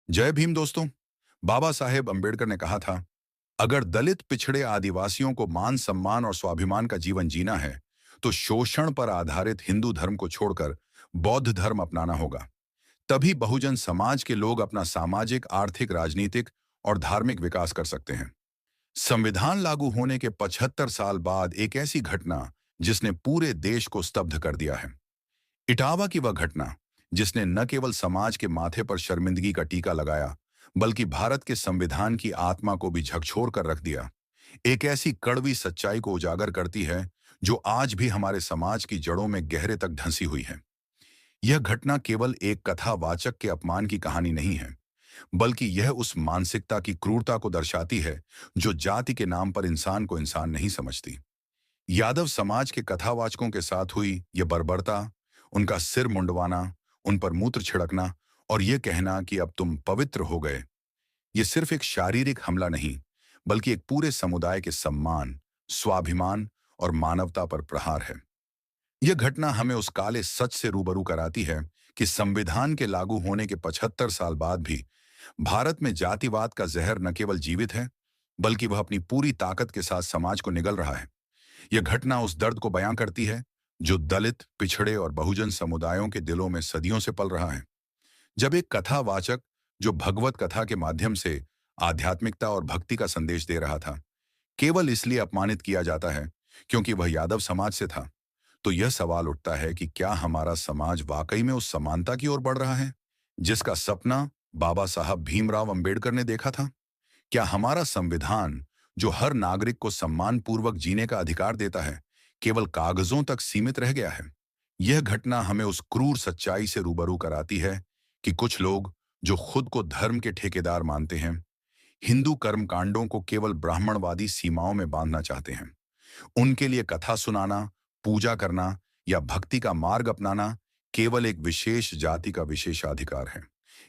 जय भीम दोस्तों। बाबा साहेब अंबेडकर ने कहा था, अगर दलित पिछड़े आदिवासियों को मान सम्मान और स्वाभिमान का जीवन जीना है तो शोषण पर आधारित हिंदू धर्म को छोड़कर बौद्ध धर्म अपनाना होगा। तभी बहुजन समाज के लोग अपना सामाजिक, आर्थिक, राजनीतिक और धार्मिक विकास कर सकते हैं। संविधान लागू होने के 75 साल बाद एक ऐसी घटना जिसने पूरे देश को स्तब्ध कर दिया है। इटावा की वह घटना जिसने न केवल समाज के माथे पर शर्मिंदगी का टीका लगाया बल्कि भारत के संविधान की आत्मा को भी झकझोर कर रख दिया, एक ऐसी कड़वी सच्चाई को उजागर करती है जो आज भी हमारे समाज की जड़ों में गहरे तक धंसी हुई है। यह घटना केवल एक कथावाचक के अपमान की कहानी नहीं है, बल्कि यह उस मानसिकता की क्रूरता को दर्शाती है जो जाति के नाम पर इंसान को इंसान नहीं समझती। यादव समाज के कथावाचकों के साथ हुई यह बर्बरता, उनका सिर मुंडवाना, उन पर मूत्र छिड़कना और यह कहना कि अब तुम पवित्र हो गए, ये सिर्फ एक शारीरिक हमला नहीं, बल्कि एक पूरे समुदाय के सम्मान, स्वाभिमान और मानवता पर प्रहार है। यह घटना हमें उस काले सच से रूबरू कराती है कि संविधान के लागू होने के 75 साल बाद भी भारत में जातिवाद का जहर न केवल जीवित है, बल्कि वह अपनी पूरी ताकत के साथ समाज को निगल रहा है। यह घटना उस दर्द को बयां करती है जो दलित, पिछड़े और बहुजन समुदायों के दिलों में सदियों से पल रहा है। जब एक कथावाचक जो भगवत कथा के माध्यम से आध्यात्मिकता और भक्ति का संदेश दे रहा था, केवल इसलिए अपमानित किया जाता है क्योंकि वह यादव समाज से था, तो यह सवाल उठता है कि क्या हमारा समाज वाकई में उस समानता की ओर बढ़ रहा है जिसका सपना बाबा साहब भीमराव अंबेडकर ने देखा था? क्या हमारा संविधान, जो हर नागरिक को सम्मानपूर्वक जीने का अधिकार देता है, केवल कागजों तक सीमित रह गया है? यह घटना हमें उस क्रूर सच्चाई से रूबरू कराती है कि कुछ लोग जो खुद को धर्म के ठेकेदार मानते हैं, हिंदू कर्मकांडों को केवल ब्राह्मणवादी सीमाओं में बांधना चाहते हैं। उनके लिए कथा सुनाना, पूजा करना या भक्ति का मार्ग अपनाना केवल एक विशेष जाति का विशेषाधिकार है।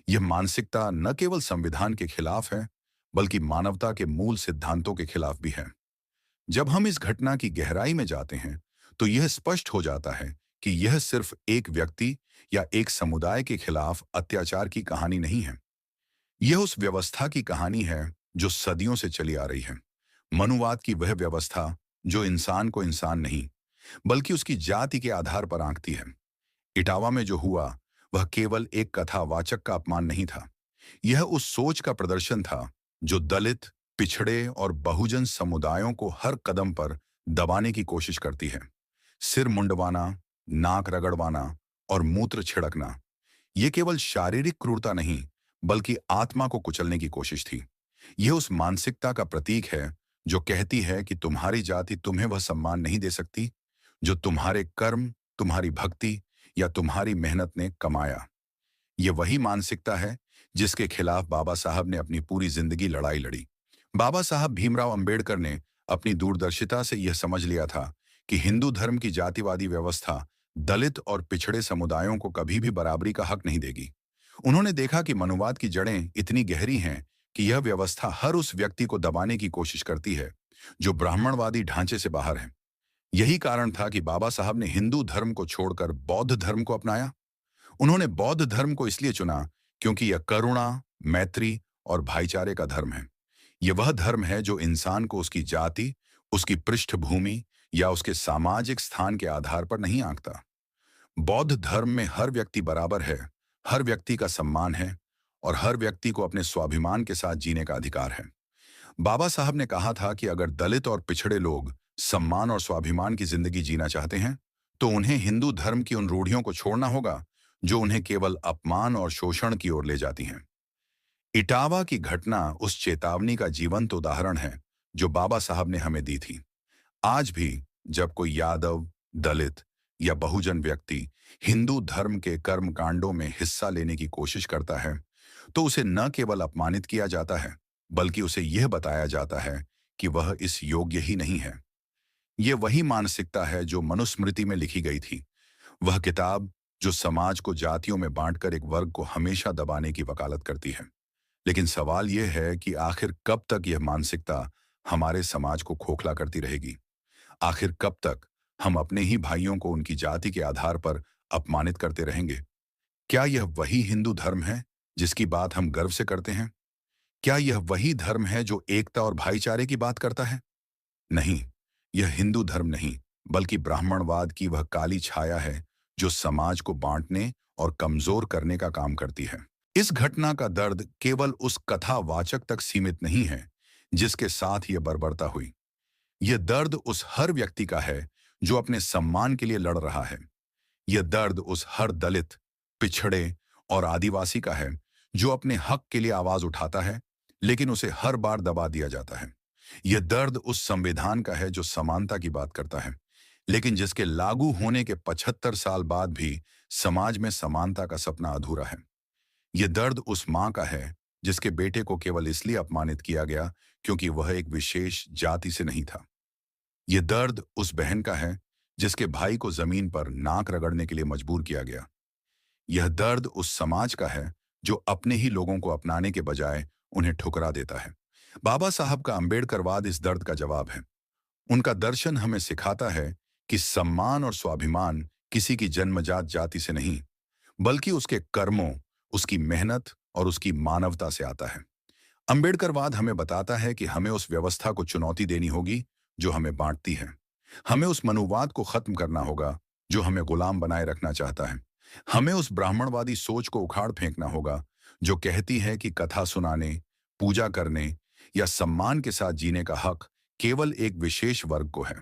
यह मानसिकता न केवल संविधान के खिलाफ है, बल्कि मानवता के मूल सिद्धांतों के खिलाफ भी है। जब हम इस घटना की गहराई में जाते हैं, तो यह स्पष्ट हो जाता है कि यह सिर्फ एक व्यक्ति या एक समुदाय के खिलाफ अत्याचार की कहानी नहीं है। यह उस व्यवस्था की कहानी है जो सदियों से चली आ रही है। मनुवाद की वह व्यवस्था जो इंसान को इंसान नहीं, बल्कि उसकी जाति के आधार पर आंकती है। इटावा में जो हुआ, वह केवल एक कथावाचक का अपमान नहीं था। यह उस सोच का प्रदर्शन था जो दलित, पिछड़े और बहुजन समुदायों को हर कदम पर दबाने की कोशिश करती है। सिर मुंडवाना, नाक रगड़वाना और मूत्र छिड़कना, यह केवल शारीरिक क्रूरता नहीं, बल्कि आत्मा को कुचलने की कोशिश थी। यह उस मानसिकता का प्रतीक है जो कहती है कि तुम्हारी जाति तुम्हें वह सम्मान नहीं दे सकती जो तुम्हारे कर्म, तुम्हारी भक्ति या तुम्हारी मेहनत ने कमाया। यह वही मानसिकता है जिसके खिलाफ बाबा साहब ने अपनी पूरी जिंदगी लड़ाई लड़ी। बाबा साहब भीमराव अंबेडकर ने अपनी दूरदर्शिता से यह समझ लिया था कि हिंदू धर्म की जातिवादी व्यवस्था दलित और पिछड़े समुदायों को कभी भी बराबरी का हक नहीं देगी। उन्होंने देखा कि मनुवाद की जड़ें इतनी गहरी हैं कि यह व्यवस्था हर उस व्यक्ति को दबाने की कोशिश करती है जो ब्राह्मणवादी ढांचे से बाहर है। यही कारण था कि बाबा साहब ने हिंदू धर्म को छोड़कर बौद्ध धर्म को अपनाया। उन्होंने बौद्ध धर्म को इसलिए चुना क्योंकि यह करुणा, मैत्री और भाईचारे का धर्म है। यह वह धर्म है जो इंसान को उसकी जाति, उसकी पृष्ठभूमि या उसके सामाजिक स्थान के आधार पर नहीं आंकता। बौद्ध धर्म में हर व्यक्ति बराबर है, हर व्यक्ति का सम्मान है और हर व्यक्ति को अपने स्वाभिमान के साथ जीने का अधिकार है। बाबा साहब ने कहा था कि अगर दलित और पिछड़े लोग सम्मान और स्वाभिमान की जिंदगी जीना चाहते हैं, तो उन्हें हिंदू धर्म की उन रूढ़ियों को छोड़ना होगा जो उन्हें केवल अपमान और शोषण की ओर ले जाती हैं। इटावा की घटना उस चेतावनी का जीवंत उदाहरण है जो बाबा साहब ने हमें दी थी। आज भी जब कोई यादव, दलित या बहुजन व्यक्ति हिंदू धर्म के कर्म कांडों में हिस्सा लेने की कोशिश करता है, तो उसे न केवल अपमानित किया जाता है, बल्कि उसे यह बताया जाता है कि वह इस योग्य ही नहीं है। यह वही मानसिकता है जो मनुस्मृति में लिखी गई थी, वह किताब जो समाज को जातियों में बांटकर एक वर्ग को हमेशा दबाने की वकालत करती है। लेकिन सवाल यह है कि आखिर कब तक यह मानसिकता हमारे समाज को खोखला करती रहेगी? आखिर कब तक हम अपने ही भाइयों को उनकी जाति के आधार पर अपमानित करते रहेंगे? क्या यह वही हिंदू धर्म है जिसकी बात हम गर्व से करते हैं? क्या यह वही धर्म है जो एकता और भाईचारे की बात करता है? नहीं, यह हिंदू धर्म नहीं, बल्कि ब्राह्मणवाद की वह काली छाया है जो समाज को बांटने और कमजोर करने का काम करती है। इस घटना का दर्द केवल उस कथावाचक तक सीमित नहीं है जिसके साथ यह बर्बरता हुई। यह दर्द उस हर व्यक्ति का है जो अपने सम्मान के लिए लड़ रहा है। यह दर्द उस हर दलित, पिछड़े और आदिवासी का है जो अपने हक के लिए आवाज उठाता है, लेकिन उसे हर बार दबा दिया जाता है। यह दर्द उस संविधान का है जो समानता की बात करता है, लेकिन जिसके लागू होने के 75 साल बाद भी समाज में समानता का सपना अधूरा है। यह दर्द उस मां का है जिसके बेटे को केवल इसलिए अपमानित किया गया क्योंकि वह एक विशेष जाति से नहीं था। यह दर्द उस बहन का है जिसके भाई को जमीन पर नाक रगड़ने के लिए मजबूर किया गया। यह दर्द उस समाज का है जो अपने ही लोगों को अपनाने के बजाय उन्हें ठुकरा देता है। बाबा साहब का अंबेडकरवाद इस दर्द का जवाब है। उनका दर्शन हमें सिखाता है कि सम्मान और स्वाभिमान किसी की जन्मजात जाति से नहीं, बल्कि उसके कर्मों, उसकी मेहनत और उसकी मानवता से आता है। अंबेडकरवाद हमें बताता है कि हमें उस व्यवस्था को चुनौती देनी होगी जो हमें बांटती है। हमें उस मनुवाद को खत्म करना होगा जो हमें गुलाम बनाए रखना चाहता है। हमें उस ब्राह्मणवादी सोच को उखाड़ फेंकना होगा जो कहती है कि कथा सुनाने, पूजा करने या सम्मान के साथ जीने का हक केवल एक विशेष वर्ग को है।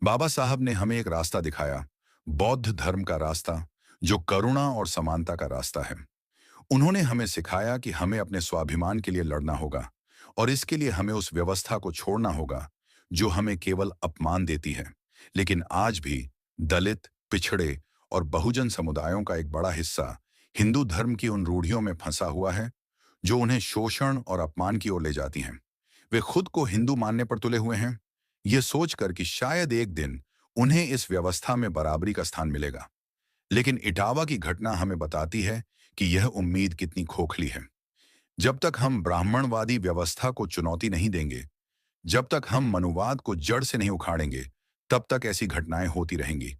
बाबा साहब ने हमें एक रास्ता दिखाया, बौद्ध धर्म का रास्ता, जो करुणा और समानता का रास्ता है। उन्होंने हमें सिखाया कि हमें अपने स्वाभिमान के लिए लड़ना होगा और इसके लिए हमें उस व्यवस्था को छोड़ना होगा जो हमें केवल अपमान देती है। लेकिन आज भी दलित, पिछड़े और बहुजन समुदायों का एक बड़ा हिस्सा हिंदू धर्म की उन रूढ़ियों में फंसा हुआ है जो उन्हें शोषण और अपमान की ओर ले जाती हैं। वे खुद को हिंदू मानने पर तुले हुए हैं, ये सोचकर कि शायद एक दिन उन्हें इस व्यवस्था में बराबरी का स्थान मिलेगा। लेकिन इटावा की घटना हमें बताती है कि यह उम्मीद कितनी खोखली है। जब तक हम ब्राह्मणवादी व्यवस्था को चुनौती नहीं देंगे, जब तक हम मनुवाद को जड़ से नहीं उखाड़ेंगे, तब तक ऐसी घटनाएं होती रहेंगी।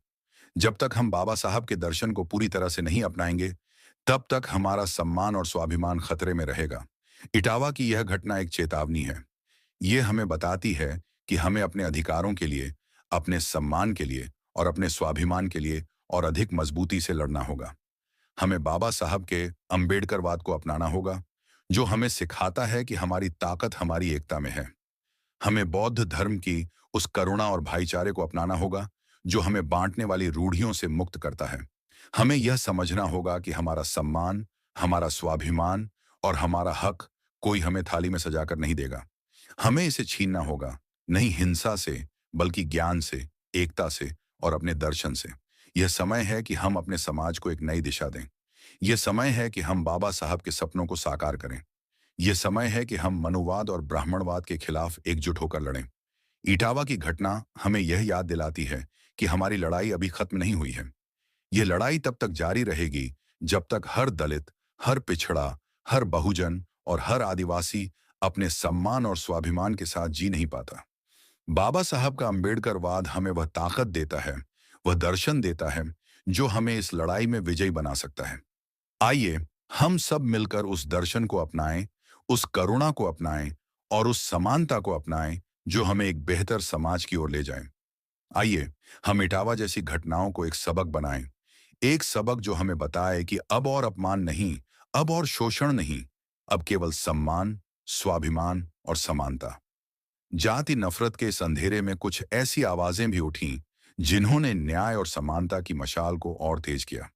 जब तक हम बाबा साहब के दर्शन को पूरी तरह से नहीं अपनाएंगे, तब तक हमारा सम्मान और स्वाभिमान खतरे में रहेगा। इटावा की यह घटना एक चेतावनी है। ये हमें बताती है कि हमें अपने अधिकारों के लिए, अपने सम्मान के लिए और अपने स्वाभिमान के लिए और अधिक मजबूती से लड़ना होगा। हमें बाबा साहब के अंबेडकरवाद को अपनाना होगा, जो हमें सिखाता है कि हमारी ताकत हमारी एकता में है। हमें बौद्ध धर्म की उस करुणा और भाईचारे को अपनाना होगा जो हमें बांटने वाली रूढ़ियों से मुक्त करता है। हमें यह समझना होगा कि हमारा सम्मान, हमारा स्वाभिमान और हमारा हक कोई हमें थाली में सजाकर नहीं देगा। हमें इसे छीनना होगा, नहीं हिंसा से, बल्कि ज्ञान से, एकता से और अपने दर्शन से। यह समय है कि हम अपने समाज को एक नई दिशा दें। यह समय है कि हम बाबा साहब के सपनों को साकार करें। यह समय है कि हम मनुवाद और ब्राह्मणवाद के खिलाफ एकजुट होकर लड़ें। इटावा की घटना हमें यह याद दिलाती है कि हमारी लड़ाई अभी खत्म नहीं हुई है। यह लड़ाई तब तक जारी रहेगी जब तक हर दलित, हर पिछड़ा, हर बहुजन और हर आदिवासी अपने सम्मान और स्वाभिमान के साथ जी नहीं पाता। बाबा साहब का अंबेडकरवाद हमें वह ताकत देता है, वह दर्शन देता है जो हमें इस लड़ाई में विजयी बना सकता है। आइए हम सब मिलकर उस दर्शन को अपनाएं, उस करुणा को अपनाएं और उस समानता को अपनाएं जो हमें एक बेहतर समाज की ओर ले जाए। आइए हम इटावा जैसी घटनाओं को एक सबक बनाएं, एक सबक जो हमें बताए कि अब और अपमान नहीं, अब और शोषण नहीं, अब केवल सम्मान, स्वाभिमान और समानता। जाति नफरत के इस अंधेरे में कुछ ऐसी आवाजें भी उठीं जिन्होंने न्याय और समानता की मशाल को और तेज किया।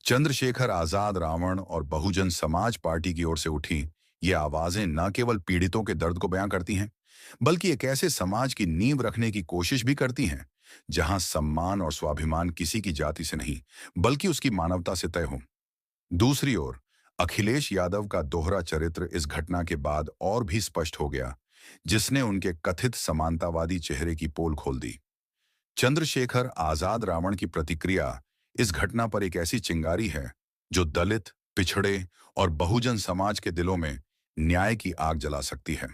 चंद्रशेखर आजाद, रावण और बहुजन समाज पार्टी की ओर से उठी ये आवाजें न केवल पीड़ितों के दर्द को बयां करती हैं, बल्कि एक ऐसे समाज की नींव रखने की कोशिश भी करती हैं जहां सम्मान और स्वाभिमान किसी की जाति से नहीं, बल्कि उसकी मानवता से तय हो। दूसरी ओर अखिलेश यादव का दोहरा चरित्र इस घटना के बाद और भी स्पष्ट हो गया, जिसने उनके कथित समानतावादी चेहरे की पोल खोल दी। चंद्रशेखर आजाद, रावण की प्रतिक्रिया इस घटना पर एक ऐसी चिंगारी है जो दलित, पिछड़े और बहुजन समाज के दिलों में न्याय की आग जला सकती है।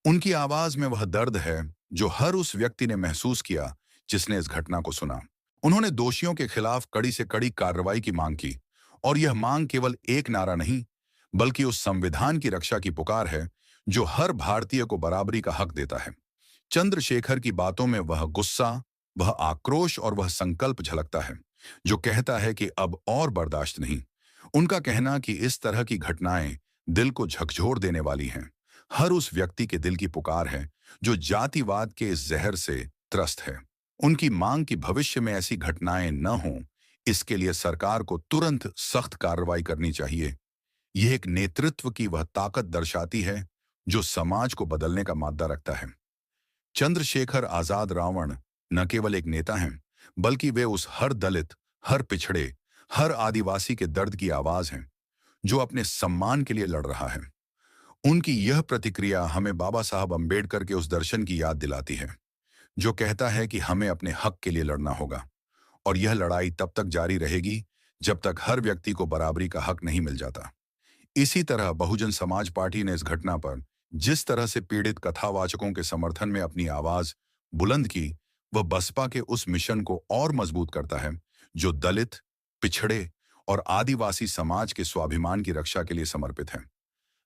उनकी आवाज में वह दर्द है जो हर उस व्यक्ति ने महसूस किया जिसने इस घटना को सुना। उन्होंने दोषियों के खिलाफ कड़ी से कड़ी कार्रवाई की मांग की, और यह मांग केवल एक नारा नहीं, बल्कि उस संविधान की रक्षा की पुकार है जो हर भारतीय को बराबरी का हक देता है। चंद्रशेखर की बातों में वह गुस्सा, वह आक्रोश और वह संकल्प झलकता है जो कहता है कि अब और बर्दाश्त नहीं। उनका कहना कि इस तरह की घटनाएं दिल को झकझोर देने वाली हैं, हर उस व्यक्ति के दिल की पुकार है जो जातिवाद के इस जहर से त्रस्त है। उनकी मांग कि भविष्य में ऐसी घटनाएं न हों, इसके लिए सरकार को तुरंत सख्त कार्रवाई करनी चाहिए। यह एक नेतृत्व की वह ताकत दर्शाती है जो समाज को बदलने का मादा रखता है। चंद्रशेखर आजाद रावण न केवल एक नेता हैं, बल्कि वे उस हर दलित, हर पिछड़े, हर आदिवासी के दर्द की आवाज हैं जो अपने सम्मान के लिए लड़ रहा है। उनकी यह प्रतिक्रिया हमें बाबा साहब अंबेडकर के उस दर्शन की याद दिलाती है जो कहता है कि हमें अपने हक के लिए लड़ना होगा, और यह लड़ाई तब तक जारी रहेगी जब तक हर व्यक्ति को बराबरी का हक नहीं मिल जाता। इसी तरह बहुजन समाज पार्टी ने इस घटना पर जिस तरह से पीड़ित कथावाचकों के समर्थन में अपनी आवाज बुलंद की, वह बसपा के उस मिशन को और मजबूत करता है जो दलित, पिछड़े और आदिवासी समाज के स्वाभिमान की रक्षा के लिए समर्पित है।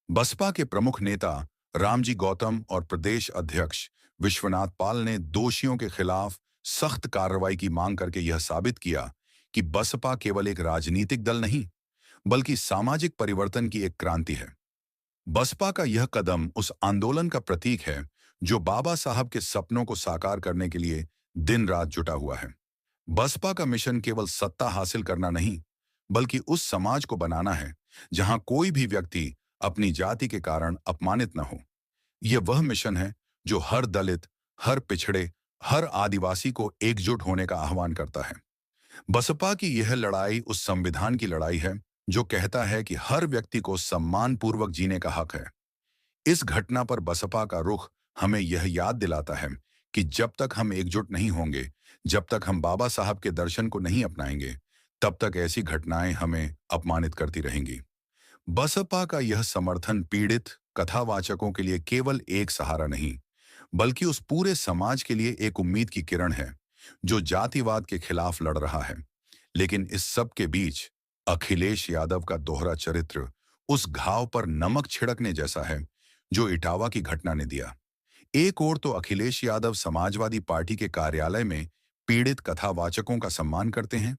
बसपा के प्रमुख नेता रामजी गौतम और प्रदेश अध्यक्ष विश्वनाथ पाल ने दोषियों के खिलाफ सख्त कार्रवाई की मांग करके यह साबित किया कि बसपा केवल एक राजनीतिक दल नहीं, बल्कि सामाजिक परिवर्तन की एक क्रांति है। बसपा का यह कदम उस आंदोलन का प्रतीक है जो बाबा साहब के सपनों को साकार करने के लिए दिन रात जुटा हुआ है। बसपा का मिशन केवल सत्ता हासिल करना नहीं, बल्कि उस समाज को बनाना है जहां कोई भी व्यक्ति अपनी जाति के कारण अपमानित न हो। यह वह मिशन है जो हर दलित, हर पिछड़े, हर आदिवासी को एकजुट होने का आह्वान करता है। बसपा की यह लड़ाई उस संविधान की लड़ाई है जो कहता है कि हर व्यक्ति को सम्मानपूर्वक जीने का हक है। इस घटना पर बसपा का रुख हमें यह याद दिलाता है कि जब तक हम एकजुट नहीं होंगे, जब तक हम बाबा साहब के दर्शन को नहीं अपनाएंगे, तब तक ऐसी घटनाएं हमें अपमानित करती रहेंगी। बसपा का यह समर्थन पीड़ित कथावाचकों के लिए केवल एक सहारा नहीं, बल्कि उस पूरे समाज के लिए एक उम्मीद की किरण है जो जातिवाद के खिलाफ लड़ रहा है। लेकिन इस सब के बीच अखिलेश यादव का दोहरा चरित्र उस घाव पर नमक छिड़कने जैसा है जो इटावा की घटना ने दिया। एक ओर तो अखिलेश यादव समाजवादी पार्टी के कार्यालय में पीड़ित कथावाचकों का सम्मान करते हैं,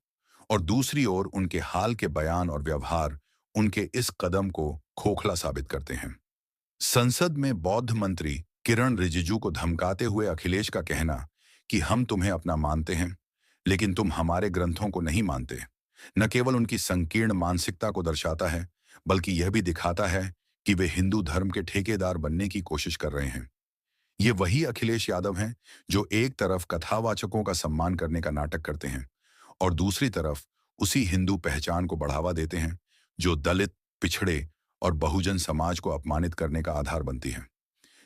और दूसरी ओर उनके हाल के बयान और व्यवहार उनके इस कदम को खोखला साबित करते हैं। संसद में बौद्ध मंत्री किरण रिजिजू को धमकाते हुए अखिलेश का कहना कि हम तुम्हें अपना मानते हैं, लेकिन तुम हमारे ग्रंथों को नहीं मानते, न केवल उनकी संकीर्ण मानसिकता को दर्शाता है, बल्कि यह भी दिखाता है कि वे हिंदू धर्म के ठेकेदार बनने की कोशिश कर रहे हैं। ये वही अखिलेश यादव हैं जो एक तरफ कथावाचकों का सम्मान करने का नाटक करते हैं और दूसरी तरफ उसी हिंदू पहचान को बढ़ावा देते हैं जो दलित, पिछड़े और बहुजन समाज को अपमानित करने का आधार बनती है।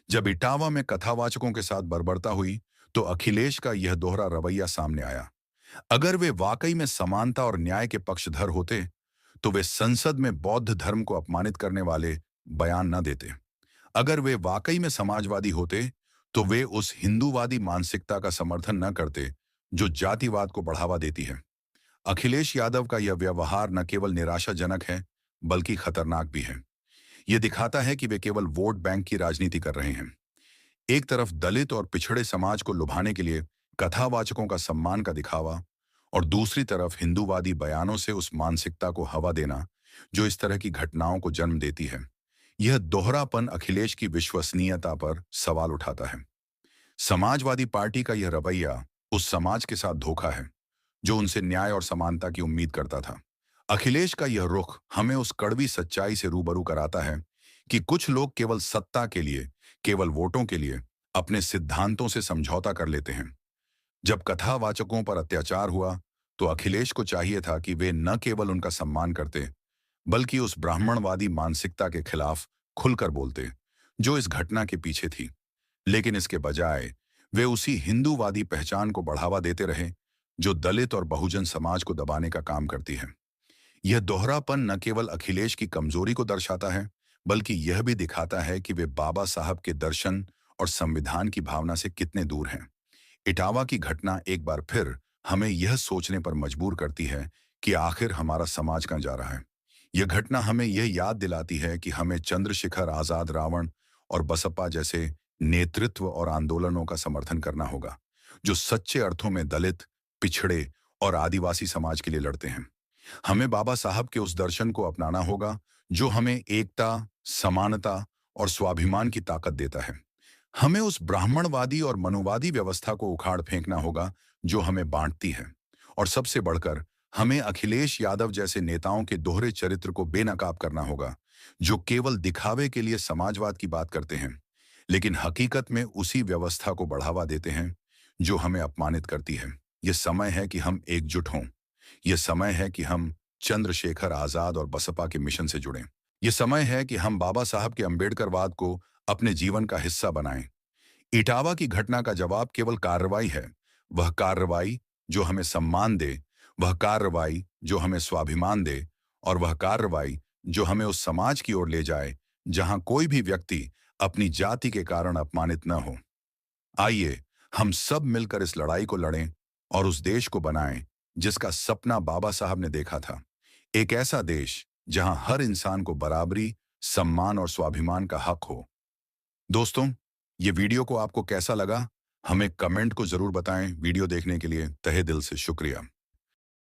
जब इटावा में कथावाचकों के साथ बर्बरता हुई, तो अखिलेश का यह दोहरा रवैया सामने आया। अगर वे वाकई में समानता और न्याय के पक्षधर होते, तो वे संसद में बौद्ध धर्म को अपमानित करने वाले बयान न देते। अगर वे वाकई में समाजवादी होते, तो वे उस हिंदूवादी मानसिकता का समर्थन न करते जो जातिवाद को बढ़ावा देती है। अखिलेश यादव का यह व्यवहार न केवल निराशाजनक है, बल्कि खतरनाक भी है। यह दिखाता है कि वे केवल वोट बैंक की राजनीति कर रहे हैं। एक तरफ दलित और पिछड़े समाज को लुभाने के लिए कथावाचकों का सम्मान का दिखावा, और दूसरी तरफ हिंदूवादी बयानों से उस मानसिकता को हवा देना जो इस तरह की घटनाओं को जन्म देती है। यह दोहरापन अखिलेश की विश्वसनीयता पर सवाल उठाता है। समाजवादी पार्टी का यह रवैया उस समाज के साथ धोखा है जो उनसे न्याय और समानता की उम्मीद करता था। अखिलेश का यह रुख हमें उस कड़वी सच्चाई से रूबरू कराता है कि कुछ लोग केवल सत्ता के लिए, केवल वोटों के लिए अपने सिद्धांतों से समझौता कर लेते हैं। जब कथावाचकों पर अत्याचार हुआ, तो अखिलेश को चाहिए था कि वे न केवल उनका सम्मान करते, बल्कि उस ब्राह्मणवादी मानसिकता के खिलाफ खुलकर बोलते जो इस घटना के पीछे थी। लेकिन इसके बजाय वे उसी हिंदूवादी पहचान को बढ़ावा देते रहे जो दलित और बहुजन समाज को दबाने का काम करती है। यह दोहरापन न केवल अखिलेश की कमजोरी को दर्शाता है, बल्कि यह भी दिखाता है कि वे बाबा साहब के दर्शन और संविधान की भावना से कितने दूर हैं। इटावा की घटना एक बार फिर हमें यह सोचने पर मजबूर करती है कि आखिर हमारा समाज कहाँ जा रहा है। यह घटना हमें यह याद दिलाती है कि हमें चंद्रशेखर आजाद, रावण और बसपा जैसे नेतृत्व और आंदोलनों का समर्थन करना होगा, जो सच्चे अर्थों में दलित, पिछड़े और आदिवासी समाज के लिए लड़ते हैं। हमें बाबा साहब के उस दर्शन को अपनाना होगा जो हमें एकता, समानता और स्वाभिमान की ताकत देता है। हमें उस ब्राह्मणवादी और मनुवादी व्यवस्था को उखाड़ फेंकना होगा जो हमें बांटती है। और सबसे बढ़कर हमें अखिलेश यादव जैसे नेताओं के दोहरे चरित्र को बेनकाब करना होगा, जो केवल दिखावे के लिए समाजवाद की बात करते हैं, लेकिन हकीकत में उसी व्यवस्था को बढ़ावा देते हैं जो हमें अपमानित करती है। यह समय है कि हम एकजुट हों। यह समय है कि हम चंद्रशेखर आजाद और बसपा के मिशन से जुड़ें। यह समय है कि हम बाबा साहब के अंबेडकरवाद को अपने जीवन का हिस्सा बनाएं। इटावा की घटना का जवाब केवल कार्रवाई है, वह कार्रवाई जो हमें सम्मान दे, वह कार्रवाई जो हमें स्वाभिमान दे, और वह कार्रवाई जो हमें उस समाज की ओर ले जाए जहां कोई भी व्यक्ति अपनी जाति के कारण अपमानित न हो। आइए हम सब मिलकर इस लड़ाई को लड़ें और उस देश को बनाएं जिसका सपना बाबा साहब ने देखा था। एक ऐसा देश जहां हर इंसान को बराबरी, सम्मान और स्वाभिमान का हक हो। दोस्तों, ये वीडियो को आपको कैसा लगा? हमें कमेंट को जरूर बताएं। वीडियो देखने के लिए तहे दिल से शुक्रिया।